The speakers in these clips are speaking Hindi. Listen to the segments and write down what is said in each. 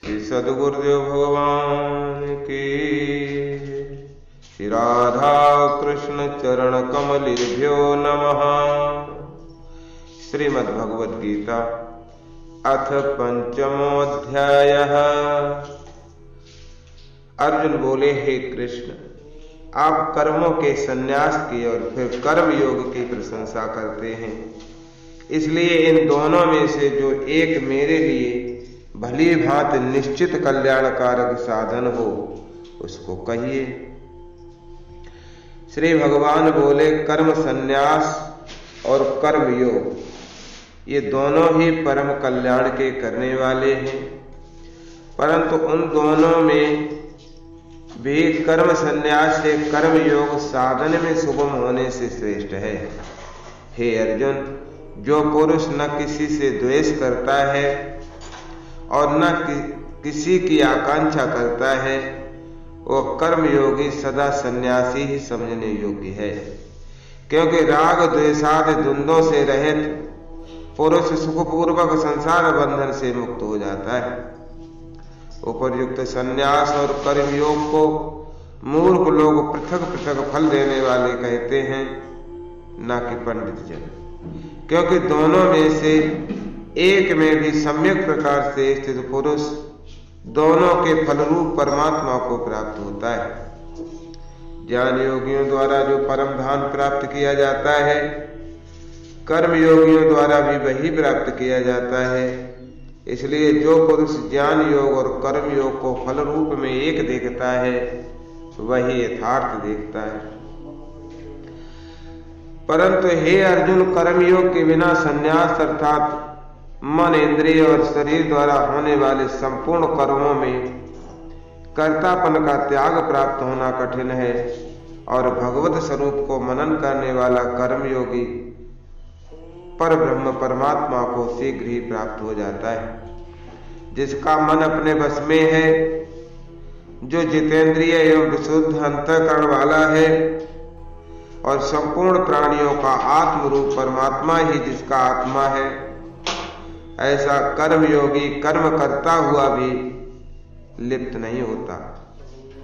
श्री सद्गुरुदेव भगवान की। श्री राधा कृष्ण चरण कमलेभ्यो नमः। श्रीमद्भगवद गीता अथ पंचमोऽध्यायः। अर्जुन बोले, हे कृष्ण, आप कर्मों के संन्यास की और फिर कर्म योग की प्रशंसा करते हैं, इसलिए इन दोनों में से जो एक मेरे लिए भली भांति निश्चित कल्याणकारक साधन हो उसको कहिए। श्री भगवान बोले, कर्म संन्यास और कर्म योग ये दोनों ही परम कल्याण के करने वाले हैं, परंतु उन दोनों में भी कर्म संन्यास से कर्म योग साधन में सुगम होने से श्रेष्ठ है। हे अर्जुन, जो पुरुष न किसी से द्वेष करता है और न किसी की आकांक्षा करता है, वो कर्म योगी सदा सन्यासी ही समझने योग्य है, क्योंकि राग द्वेषादि द्वंद्वों से रहित पुरुष सुखपूर्वक संसार बंधन से मुक्त हो जाता है। उपरयुक्त संन्यास और कर्म योग को मूर्ख लोग पृथक पृथक फल देने वाले कहते हैं, न कि पंडित जन, क्योंकि दोनों में से एक में भी सम्यक प्रकार से स्थित पुरुष दोनों के फलरूप परमात्मा को प्राप्त होता है। ज्ञान योगियों द्वारा जो परम धाम प्राप्त किया जाता है, कर्म योगियों द्वारा भी वही प्राप्त किया जाता है। इसलिए जो पुरुष ज्ञान योग और कर्म योग को फल रूप में एक देखता है, वही यथार्थ देखता है। परंतु हे अर्जुन, कर्मयोग के बिना संन्यास अर्थात मन, इंद्रिय और शरीर द्वारा होने वाले संपूर्ण कर्मों में कर्तापन का त्याग प्राप्त होना कठिन है, और भगवत स्वरूप को मनन करने वाला कर्मयोगी पर ब्रह्म परमात्मा को शीघ्र ही प्राप्त हो जाता है। जिसका मन अपने बस में है, जो जितेंद्रिय एवं विशुद्ध अंतःकरण वाला है और संपूर्ण प्राणियों का आत्म रूप परमात्मा ही जिसका आत्मा है, ऐसा कर्मयोगी कर्म करता हुआ भी लिप्त नहीं होता।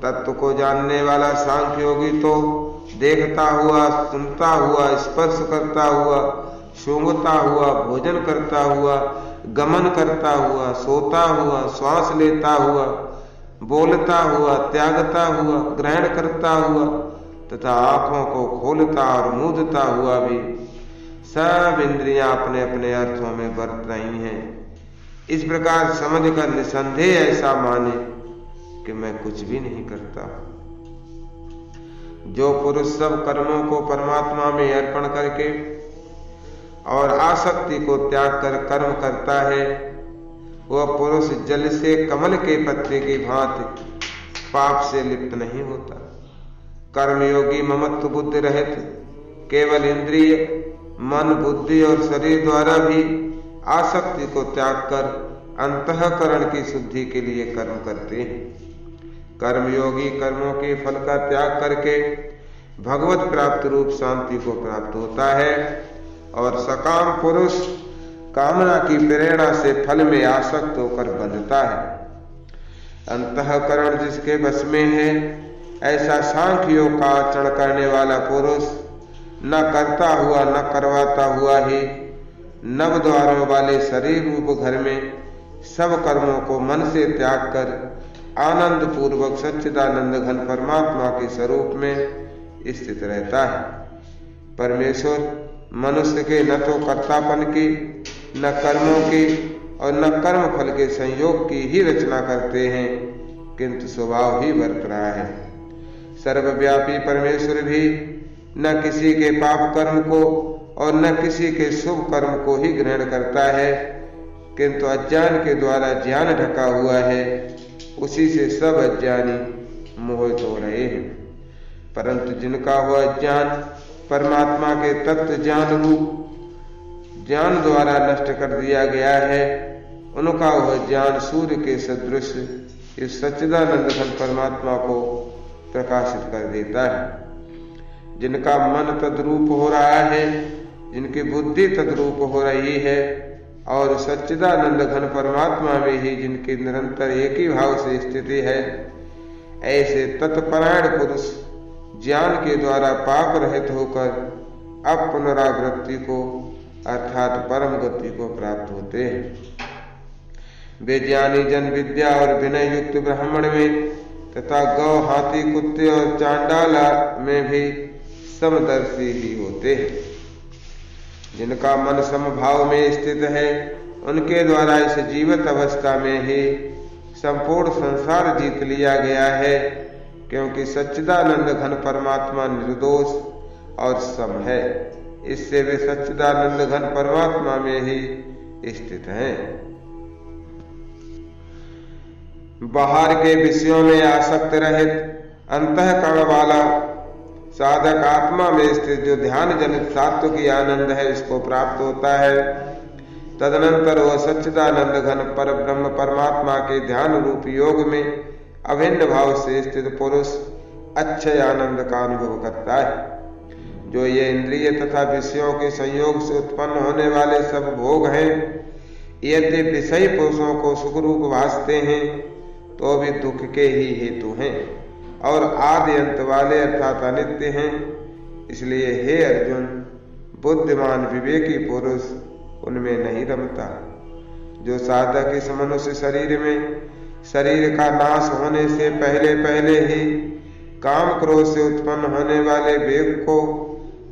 तत्व को जानने वाला सांख्य योगी तो देखता हुआ, सुनता हुआ, स्पर्श करता हुआ, सूंघता हुआ, भोजन करता हुआ, गमन करता हुआ, सोता हुआ, श्वास लेता हुआ, बोलता हुआ, त्यागता हुआ, ग्रहण करता हुआ तथा आंखों को खोलता और मूंदता हुआ भी सब इंद्रियां अपने अपने अर्थों में बरत रही हैं। इस प्रकार समझकर निसंदेह ऐसा माने कि मैं कुछ भी नहीं करता। जो पुरुष सब कर्मों को परमात्मा में अर्पण करके और आसक्ति को त्याग कर कर्म करता है, वह पुरुष जल से कमल के पत्ते की भांति पाप से लिप्त नहीं होता। कर्मयोगी ममत्व बुद्धि रहित केवल इंद्रिय, मन, बुद्धि और शरीर द्वारा भी आसक्ति को त्याग कर अंतःकरण की शुद्धि के लिए कर्म करते हैं। कर्मयोगी कर्मों के फल का त्याग करके भगवत प्राप्त रूप शांति को प्राप्त होता है, और सकाम पुरुष कामना की प्रेरणा से फल में आसक्त होकर बंधता है। अंतःकरण जिसके बस में है, ऐसा सांख्य योग का आचरण करने वाला पुरुष न करता हुआ न करवाता हुआ ही नव द्वारों वाले शरीर रूप घर में सब कर्मों को मन से त्याग कर आनंद पूर्वक सच्चिदानंद घन परमात्मा के स्वरूप में स्थित रहता है। परमेश्वर मनुष्य के न तो कर्तापन की, न कर्मों की और न कर्म फल के संयोग की ही रचना करते हैं, किंतु स्वभाव ही बरत रहा है। सर्वव्यापी परमेश्वर भी न किसी के पाप कर्म को और न किसी के शुभ कर्म को ही ग्रहण करता है, किंतु अज्ञान के द्वारा ज्ञान ढका हुआ है, उसी से सब अज्ञानी मोहित हो रहे हैं। परंतु जिनका हुआ ज्ञान परमात्मा के तत्व ज्ञान रूप ज्ञान द्वारा नष्ट कर दिया गया है, उनका वह ज्ञान सूर्य के सदृश इस सच्चिदानंद घन परमात्मा को प्रकाशित कर देता है। जिनका मन तद्रूप हो रहा है, जिनकी बुद्धि तद्रूप हो रही है, और सच्चिदानंद घन परमात्मा में ही जिनकी निरंतर एक ही भाव से स्थिति है, ऐसे तत्परायण पुरुष ज्ञान के द्वारा पाप रहित होकर अपुनरावृत्ति को अर्थात परम गति को प्राप्त होते हैं। वे ज्ञानी जन विद्या और विनय युक्त ब्राह्मण में तथा गौ, हाथी, कुत्ते और चांडाला में भी समदर्शी ही होते हैं। जिनका मन समभाव में स्थित है, उनके द्वारा इस जीवित अवस्था में ही संपूर्ण संसार जीत लिया गया है, क्योंकि सच्चिदानंद घन परमात्मा निर्दोष और सम है। इससे वे सच्चिदानंद घन परमात्मा में ही स्थित हैं। बाहर के विषयों में आसक्त रहित अंतःकरण वाला साधक आत्मा में स्थित जो ध्यान जनित सात्व की आनंद है, इसको प्राप्त होता है। तदनंतर वह सच्चिदानंद घन पर ब्रह्म परमात्मा के ध्यान रूप योग में अभिन्न भाव से स्थित पुरुष अच्छे आनंद का अनुभव करता है। जो ये इंद्रिय तथा विषयों के संयोग से उत्पन्न होने वाले सब भोग हैं, यदि विषयी पुरुषों को सुख रूप भासते हैं तो भी दुख के ही हेतु हैं और आदि अंत वाले अर्थात अनित्य हैं। इसलिए हे अर्जुन, बुद्धिमान विवेकी पुरुष उनमें नहीं रमता। जो साधक इस मनुष्य शरीर में शरीर का नाश होने से पहले पहले ही काम क्रोध से उत्पन्न होने वाले वेग को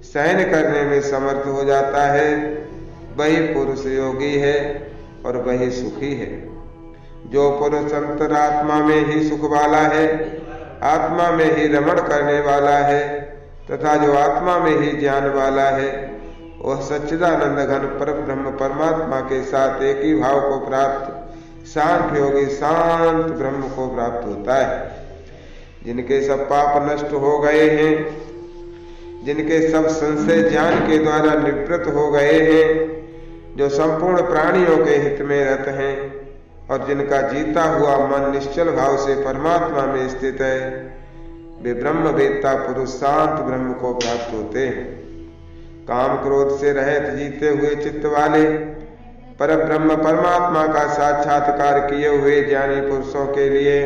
सहन करने में समर्थ हो जाता है, वही पुरुष योगी है और वही सुखी है। जो पुरुष अंतरात्मा में ही सुख वाला है, आत्मा में ही रमण करने वाला है तथा जो आत्मा में ही ज्ञान वाला है, वह सच्चिदानंद घन पर ब्रह्म परमात्मा के साथ एक ही भाव को प्राप्त शांत योगी शांत ब्रह्म को प्राप्त होता है। जिनके सब पाप नष्ट हो गए हैं, जिनके सब संशय ज्ञान के द्वारा निवृत्त हो गए हैं, जो संपूर्ण प्राणियों के हित में रत हैं और जिनका जीता हुआ मन निश्चल भाव से परमात्मा में स्थित है, वे ब्रह्म वेत्ता पुरुष शांत ब्रह्म को प्राप्त होते हैं। काम क्रोध से रहित जीते हुए चित्त वाले पर ब्रह्म परमात्मा का साक्षात्कार किए हुए ज्ञानी पुरुषों के लिए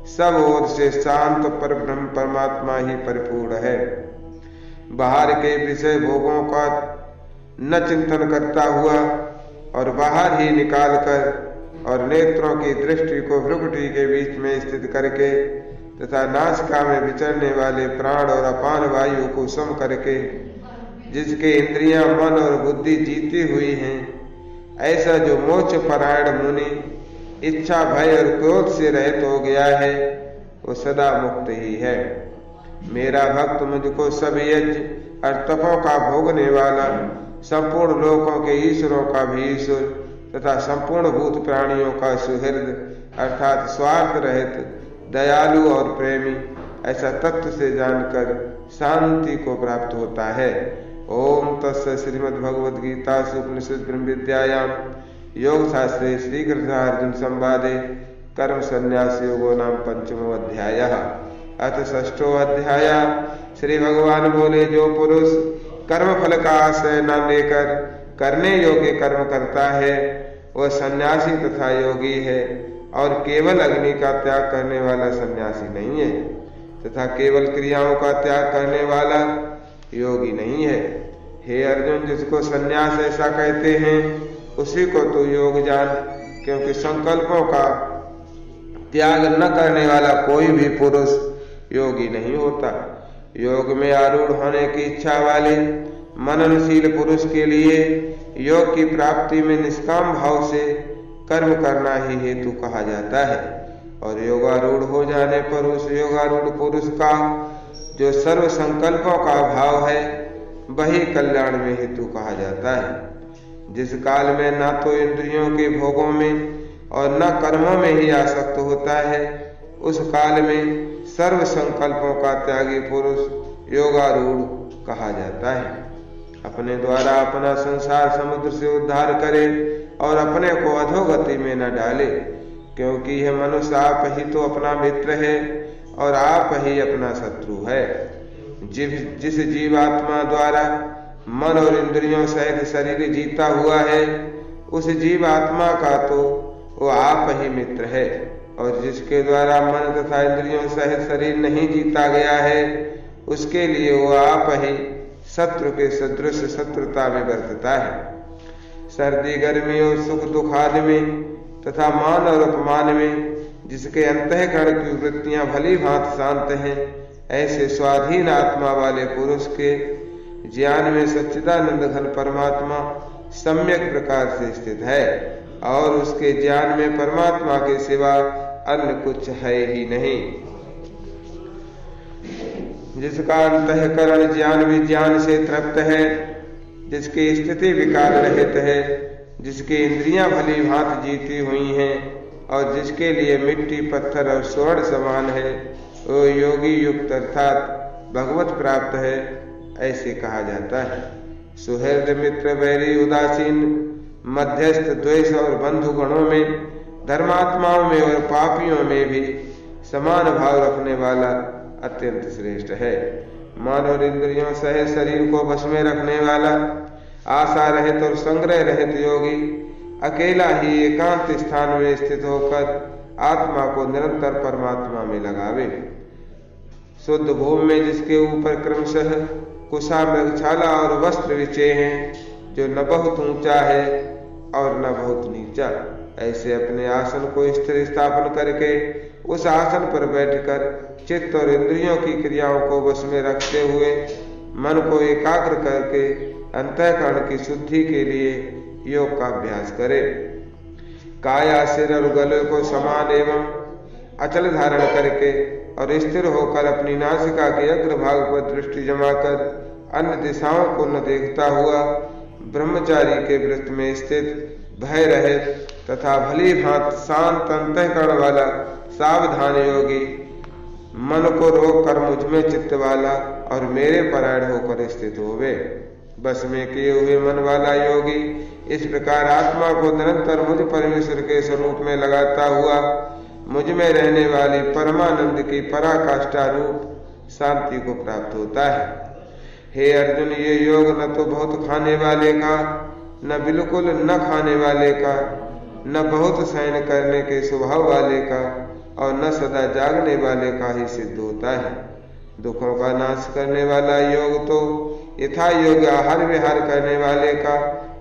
सब ओर से शांत पर ब्रह्म परमात्मा ही परिपूर्ण है। बाहर के विषय भोगों का न चिंतन करता हुआ और बाहर ही निकाल कर और नेत्रों की दृष्टि को भ्रुकुटी के बीच में स्थित करके तथा नासिका में विचरने वाले प्राण और अपान वायु को सम करके जिसके इंद्रियां, मन और बुद्धि जीती हुई हैं, ऐसा जो मोक्ष परायण मुनि इच्छा, भय और क्रोध से रहित हो गया है, वो सदा मुक्त ही है। मेरा भक्त मुझको सब यज्ञ और तपों का भोगने वाला, संपूर्ण लोकों के ईश्वरों का भी ईश्वर तथा संपूर्ण भूत प्राणियों का सुहृद अर्थात स्वार्थ रहित, दयालु और प्रेमी ऐसा तत्व से जानकर शांति को प्राप्त होता है। ओम तस्य श्रीमद्भगवद गीता उपनिषद ब्रह्म विद्यायाम योग शास्त्रे श्री कृष्ण अर्जुन संवादे कर्म संन्यास योगो नाम पंचमो अध्यायः। अथ षष्ठो अध्याय। श्री भगवान बोले, जो पुरुष कर्म फल का आश्रय न लेकर करने योग्य कर्म करता है, वह सन्यासी तथा योगी है और केवल अग्नि का त्याग करने वाला सन्यासी नहीं है तथा केवल क्रियाओं का त्याग करने वाला योगी नहीं है। हे अर्जुन, जिसको सन्यास ऐसा कहते हैं उसी को तू योग जान, क्योंकि संकल्पों का त्याग न करने वाला कोई भी पुरुष योगी नहीं होता। योग में आरूढ़ होने की इच्छा वाले मननशील पुरुष के लिए योग की प्राप्ति में निष्काम भाव से कर्म करना ही हेतु कहा जाता है और योगारूढ़ हो जाने पर उस योगारूढ़ पुरुष का जो सर्व संकल्पों का भाव है, वही कल्याण में हेतु कहा जाता है। जिस काल में न तो इंद्रियों के भोगों में और न कर्मों में ही आसक्त होता है, उस काल में सर्व संकल्पों का त्यागी पुरुष योगारूढ़ कहा जाता है। अपने द्वारा अपना संसार समुद्र से उद्धार करे और अपने को अधोगति में न डाले, क्योंकि यह मनुष्य आप ही तो अपना मित्र है और आप ही अपना शत्रु है। जिस जीवात्मा द्वारा मन और इंद्रियों सहित शरीर जीता हुआ है, उस जीव आत्मा का तो वो आप ही मित्र है, और जिसके द्वारा मन तथा इंद्रियों सहित शरीर नहीं जीता गया है, उसके लिए वो आप ही शत्रु के सदृश शत्रुता में बरतता है। सर्दी गर्मी और सुख दुख आदि में तथा मान और अपमान में जिसके अंतःकरण की वृत्तियां भली भांति शांत हैं, ऐसे स्वाधीन आत्मा वाले पुरुष के ज्ञान में सच्चिदानंद घन परमात्मा सम्यक प्रकार से स्थित है, और उसके ज्ञान में परमात्मा के सिवा अन्य कुछ है ही नहीं। जिसका अंतःकरण ज्ञान विज्ञान से तृप्त है, जिसकी स्थिति विकार रहित है, जिसकी इंद्रियां भली भांति जीती हुई हैं, और जिसके लिए मिट्टी पत्थर और स्वर्ण समान है, वो योगी युक्त अर्थात भगवत प्राप्त है, ऐसे कहा जाता है। सुहृद मित्र वैरी उदासीन मध्यस्थ द्वेष और बंधु गणों में, धर्मात्माओं में और पापियों में भी समान भाव रखने वाला अत्यंत श्रेष्ठ है। मन और इंद्रियों सहित शरीर को बस में रखने वाला, आशा रहित और संग्रह रहित योगी अकेला ही एकांत स्थान में स्थित होकर आत्मा को निरंतर परमात्मा में लगावे। शुद्ध भूमि में जिसके ऊपर क्रमशः कुशा मृगछाला और वस्त्र विछे हैं, जो न बहुत ऊंचा है और न बहुत नीचा, ऐसे अपने आसन को स्थिर स्थापन करके उस आसन पर बैठकर चित्त और इंद्रियों की क्रियाओं को वश में रखते हुए मन को एकाग्र करके अंतःकरण की शुद्धि के लिए योग का अभ्यास करे। काया सिर और गले को समान एवं अचल धारण करके और स्थिर होकर अपनी नासिका के अग्रभाग पर दृष्टि जमाकर अन्य दिशाओं को न देखता हुआ ब्रह्मचारी के वृत्त में स्थित भय रहित तथा भली भांति शांत अंतःकरण वाला सावधान योगी मन को रोक कर मुझ में चित्त वाला और मेरे परायण होकर स्थित होवे। बस में किए हुए मन वाला योगी इस प्रकार आत्मा को निरंतर मुझ परमेश्वर के स्वरूप में लगाता हुआ मुझ में रहने वाली परमानंद की पराकाष्ठा रूप शांति को प्राप्त होता है। हे अर्जुन, ये योग न तो बहुत खाने वाले का, न बिल्कुल न खाने वाले का, न बहुत शयन करने के स्वभाव वाले का, और न सदा जागने वाले का ही सिद्ध होता है। दुखों का नाश करने वाला योग तो यथा योग आहार विहार करने वाले का,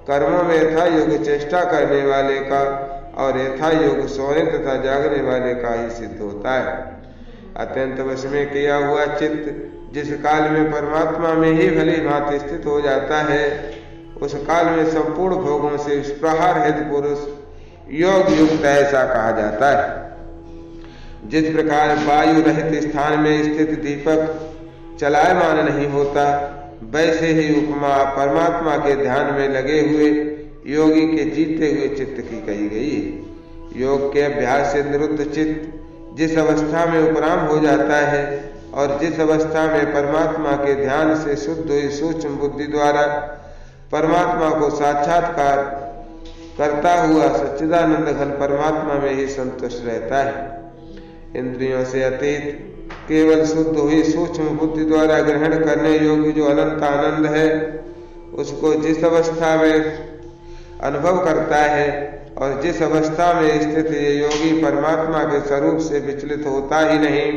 कर्मों में यथा योग चेष्टा करने वाले का, और यथा योग सोने तथा जागने वाले का ही सिद्ध होता है। अत्यंत वश में किया हुआ चित्त जिस काल में परमात्मा में ही भली भांति स्थित हो जाता है, उस काल में संपूर्ण भोगों से स्पृहा रहित पुरुष योग युक्त ऐसा कहा जाता है। जिस प्रकार वायु रहित स्थान में स्थित दीपक चलायमान नहीं होता, वैसे ही उपमा परमात्मा के ध्यान में लगे हुए योगी के जीते हुए चित्त की कही गई। योग के अभ्यास से निरुद्ध चित्त जिस अवस्था में उपराम हो जाता है और जिस अवस्था में परमात्मा के ध्यान से शुद्ध हुई सूक्ष्म बुद्धि द्वारा परमात्मा को साक्षात्कार करता हुआ सच्चिदानंद घन परमात्मा में ही संतुष्ट रहता है। इंद्रियों से अतीत केवल शुद्ध हुई सूक्ष्म बुद्धि द्वारा ग्रहण करने योग्य जो अनंत आनंद है, उसको जिस अवस्था में अनुभव करता है और जिस अवस्था में स्थित ये योगी परमात्मा के स्वरूप से विचलित होता ही नहीं,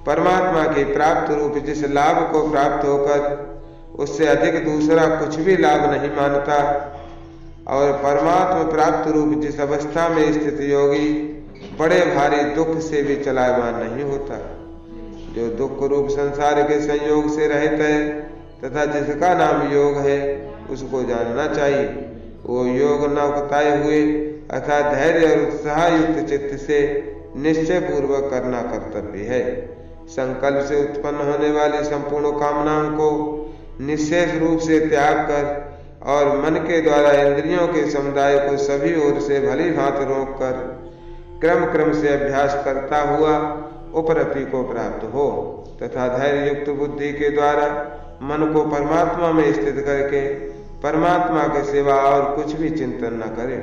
परमात्मा के प्राप्त रूप जिस लाभ को प्राप्त होकर उससे अधिक दूसरा कुछ भी लाभ नहीं मानता, और परमात्मा प्राप्त रूप जिस अवस्था में स्थित योगी बड़े भारी दुख से भी चलायमान नहीं होता, जो दुख रूप संसार के संयोग से रहित है तथा जिसका नाम योग है, उसको जानना चाहिए। वो योग न उकताए हुए अर्थात धैर्य और उत्साह युक्त चित्त से निश्चय पूर्वक करना कर्तव्य है। संकल्प से उत्पन्न होने वाली संपूर्ण कामनाओं को निश्चय रूप से त्याग कर और मन के द्वारा इंद्रियों के समुदाय को सभी ओर से भली भांति रोक कर क्रम क्रम से अभ्यास करता हुआ उपरति को प्राप्त हो तथा धैर्य युक्त बुद्धि के द्वारा मन को परमात्मा में स्थित करके परमात्मा के सिवा और कुछ भी चिंतन न करे।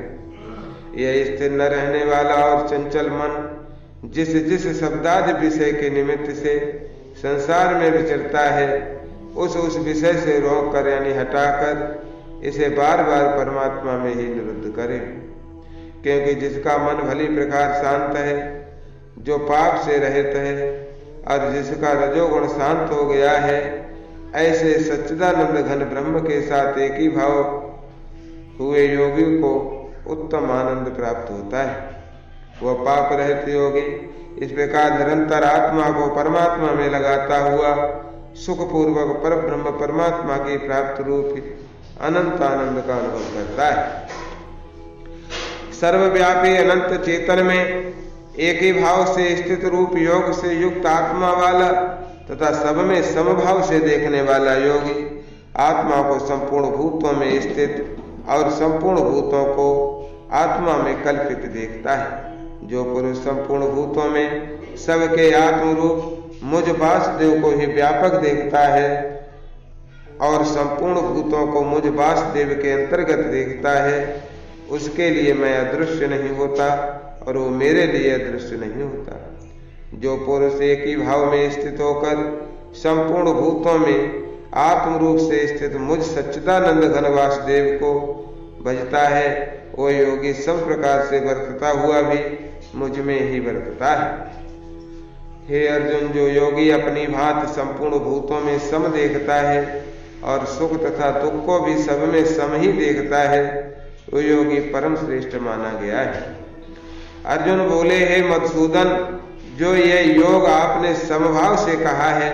यह स्थिर न रहने वाला और चंचल मन जिस जिस शब्दादि विषय के निमित्त से संसार में विचरता है, उस विषय से रोक कर यानी हटाकर इसे बार बार परमात्मा में ही निरुद्ध करे। क्योंकि जिसका मन भली प्रकार शांत है, जो पाप से रहित है और जिसका रजोगुण शांत हो गया है, ऐसे सच्चिदानंद घन ब्रह्म के साथ एक ही भाव हुए योगी को उत्तम आनंद प्राप्त होता है। वह पाप रहित योगी इस प्रकार निरंतर आत्मा को परमात्मा में लगाता हुआ सुखपूर्वक पर ब्रह्म परमात्मा की प्राप्त रूप अनंत आनंद का अनुभव करता है। सर्वव्यापी अनंत चेतन में एक ही भाव से स्थित रूप योग से युक्त आत्मा वाला तथा सब में समभाव से देखने वाला योगी आत्मा को संपूर्ण भूतों में स्थित और संपूर्ण भूतों को आत्मा में कल्पित देखता है। जो पुरुष संपूर्ण भूतों में सबके आत्म रूप मुझ वासुदेव को ही व्यापक देखता है और संपूर्ण भूतों को मुझ वासुदेव के अंतर्गत देखता है, उसके लिए मैं अदृश्य नहीं होता और वो मेरे लिए अदृश्य नहीं होता। जो पुरुष एक ही भाव में स्थित होकर संपूर्ण भूतों में आत्म रूप से स्थित मुझ सच्चिदानंद घन वासुदेव को भजता है, वो योगी सब प्रकार से वर्तता हुआ भी मुझ में ही वर्तता है। हे अर्जुन, जो योगी अपनी भांति संपूर्ण भूतों में सम देखता है और सुख तथा दुख को भी सब में सम ही देखता है, वो योगी परम श्रेष्ठ माना गया है। अर्जुन बोले, हे मधुसूदन, जो ये योग आपने समभाव से कहा है,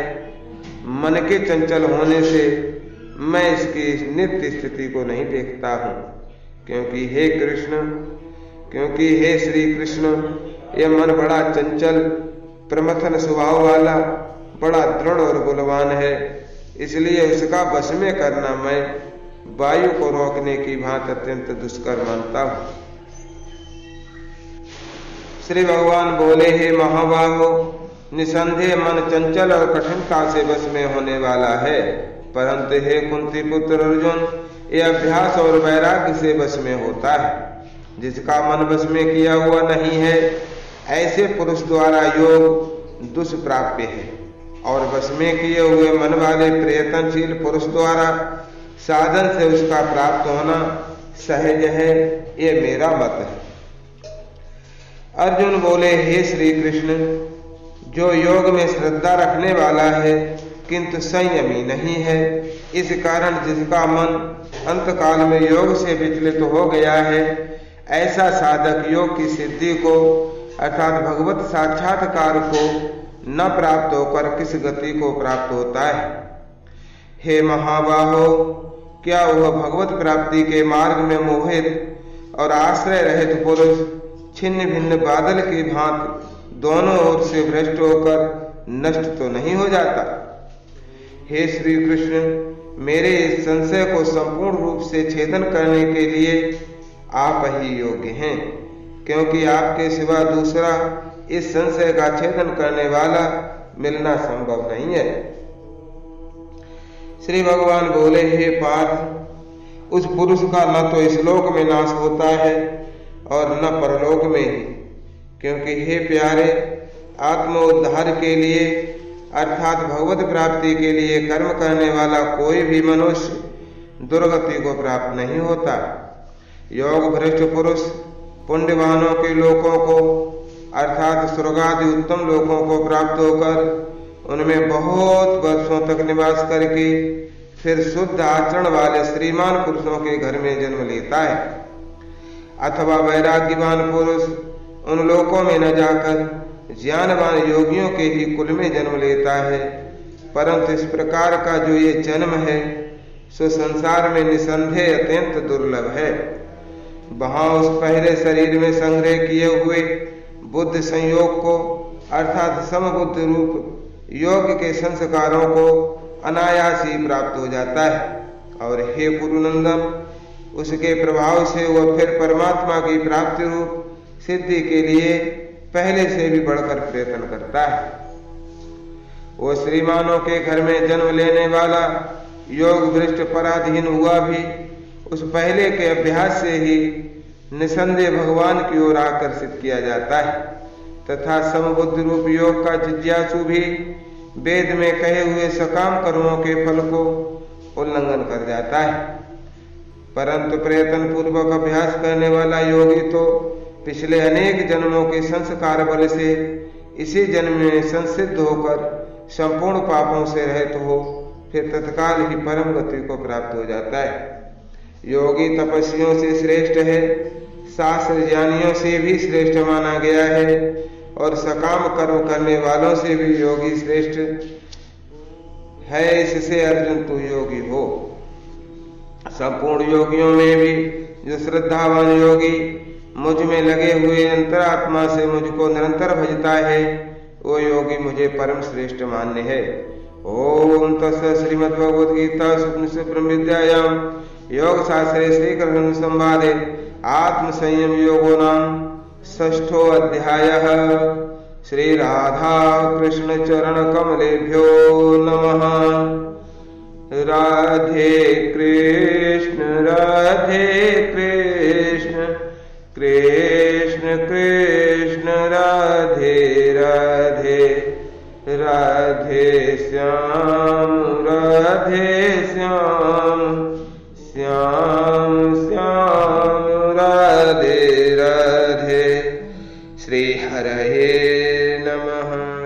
मन के चंचल होने से मैं इसकी नित्य स्थिति को नहीं देखता हूँ। क्योंकि हे श्री कृष्ण, ये मन बड़ा चंचल प्रमथन स्वभाव वाला, बड़ा दृढ़ और बलवान है, इसलिए उसका वश में करना मैं वायु को रोकने की भांति अत्यंत दुष्कर मानता हूँ। श्री भगवान बोले, हे महाबाहो, निसंदेह मन चंचल और कठिनता से वश में होने वाला है, परंतु हे कुंती पुत्र अर्जुन, ये अभ्यास और वैराग्य से वश में होता है। जिसका मन वश में किया हुआ नहीं है, ऐसे पुरुष द्वारा योग दुष्प्राप्य है, और वश में किए हुए मन वाले प्रयत्नशील पुरुष द्वारा साधन से उसका प्राप्त होना सहज है, ये मेरा मत है। अर्जुन बोले, हे श्री कृष्ण, जो योग में श्रद्धा रखने वाला है किंतु संयमी नहीं है, इस कारण जिसका मन अंतकाल में योग से विचलित हो गया है, ऐसा साधक योग की सिद्धि को अर्थात भगवत साक्षात्कार को न प्राप्त होकर किस गति को प्राप्त होता है। हे महाबाहो, क्या वह भगवत प्राप्ति के मार्ग में मोहित और आश्रय रहित पुरुष छिन्न भिन्न बादल की भांति दोनों ओर से भ्रष्ट होकर नष्ट तो नहीं हो जाता? हे श्री कृष्ण, मेरे इस संशय को संपूर्ण रूप से छेदन करने के लिए आप ही योग्य हैं, क्योंकि आपके सिवा दूसरा इस संशय का छेदन करने वाला मिलना संभव नहीं है। श्री भगवान बोले, हे पार्थ, उस पुरुष का न तो इस लोक में नाश होता है और न परलोक में ही, क्योंकि हे प्यारे, आत्मोद्धार के लिए अर्थात भगवत प्राप्ति के लिए कर्म करने वाला कोई भी मनुष्य दुर्गति को प्राप्त नहीं होता। योग भ्रष्ट पुरुष पुण्यवानों के लोकों को अर्थात स्वर्गादि उत्तम लोकों को प्राप्त होकर उनमें बहुत वर्षों तक निवास करके फिर शुद्ध आचरण वाले श्रीमान पुरुषों के घर में जन्म लेता है, अथवा वैराग्यवान पुरुष उन लोकों में न जाकर ज्ञानवान योगियों के ही कुल में जन्म लेता है। परंतु इस प्रकार का जो ये जन्म है सो संसार में निसंदेह अत्यंत दुर्लभ है। वहां उस पहले शरीर में संग्रह किए हुए बुद्ध संयोग को अर्थात समबुद्ध रूप योग के संस्कारों को अनायास ही प्राप्त हो जाता है। और हे कुरुनंदन, उसके प्रभाव से वह फिर परमात्मा की प्राप्ति रूप सिद्धि के लिए पहले से भी बढ़कर प्रयत्न करता है। वो श्रीमानों के घर में जन्म लेने वाला योग भ्रष्ट पराधीन हुआ भी उस पहले के अभ्यास से ही निसंदेह भगवान की ओर आकर्षित किया जाता है, तथा समबुद्धि रूप योग का जिज्ञासु भी वेद में कहे हुए सकाम कर्मों के फल को उल्लंघन कर जाता है। परंतु प्रयत्न पूर्वक अभ्यास करने वाला योगी तो पिछले अनेक जन्मों के संस्कार बल से इसी जन्म में संसिद्ध होकर संपूर्ण पापों से रहित हो फिर तत्काल ही परम गति को प्राप्त हो जाता है। योगी तपस्वियों से श्रेष्ठ है, शास्त्र ज्ञानियों से भी श्रेष्ठ माना गया है और सकाम कर्म करने वालों से भी योगी श्रेष्ठ है। इससे अर्जुन तू योगी हो। संपूर्ण योगियों में भी जो श्रद्धावान योगी मुझ में लगे हुए अंतरात्मा से मुझको निरंतर भजता है वो योगी मुझे परम श्रेष्ठ मान्य है। ओम तत्सत् श्रीमद्भगवद गीता उपनिषद ब्रह्म विद्यायां योग शास्त्रे श्री कृष्ण संवादे आत्म संयम योगो नाम षष्ठो अध्यायः। श्री राधा कृष्ण चरण कमलेभ्यो नमः। राधे कृष्ण कृष्ण कृष्ण राधे राधे राधे श्याम श्याम श्याम राधे राधे। श्री हरये नमः।